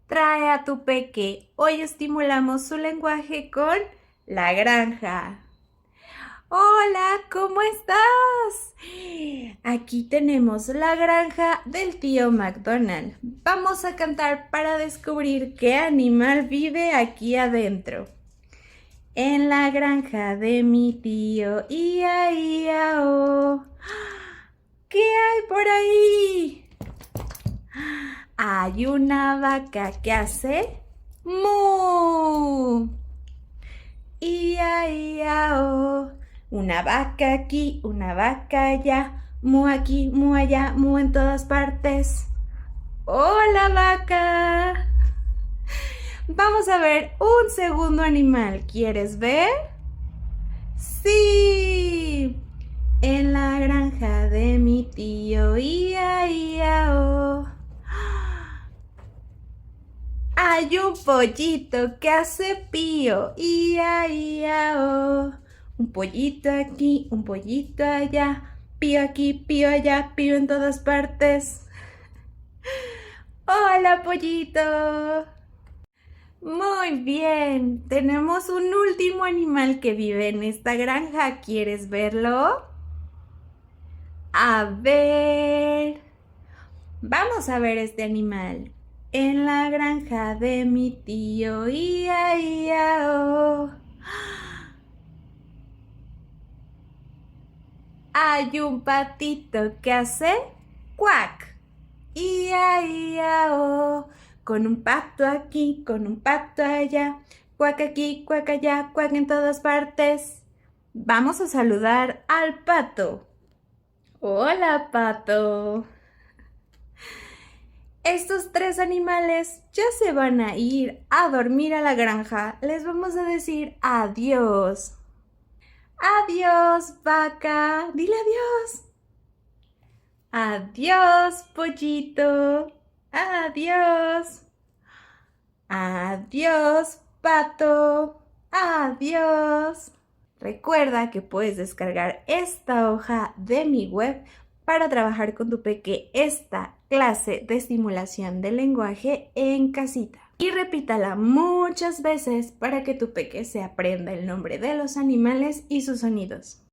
Trae a tu peque. Hoy estimulamos su lenguaje con la granja. Hola, ¿cómo estás? Aquí tenemos la granja del tío McDonald. Vamos a cantar para descubrir qué animal vive aquí adentro. En la granja de mi tío, ia, ia, oh. ¿Qué hay por ahí? Hay una vaca que hace ¡mu! Ia, ia, oh. Una vaca aquí, una vaca allá, mu aquí, mu allá, mu en todas partes. ¡Hola, vaca! Vamos a ver un segundo animal. ¿Quieres ver? ¡Sí! En la granja de mi tío, ia, ia, oh. Hay un pollito que hace pío, ia, ia, oh. Un pollito aquí, un pollito allá, pío aquí, pío allá, pío en todas partes. ¡Hola, pollito! Muy bien, tenemos un último animal que vive en esta granja. ¿Quieres verlo? A ver, vamos a ver este animal. En la granja de mi tío, ia, ia, oh. Hay un patito que hace cuac, ia, ia, oh. Con un pato aquí, con un pato allá, cuac aquí, cuac allá, cuac en todas partes. Vamos a saludar al pato. Hola, pato. Estos tres animales ya se van a ir a dormir a la granja. Les vamos a decir adiós. Adiós, vaca. Dile adiós. Adiós, pollito. Adiós. Adiós, pato. Adiós. Recuerda que puedes descargar esta hoja de mi web para trabajar con tu peque esta clase de estimulación del lenguaje en casita. Y repítala muchas veces para que tu peque se aprenda el nombre de los animales y sus sonidos.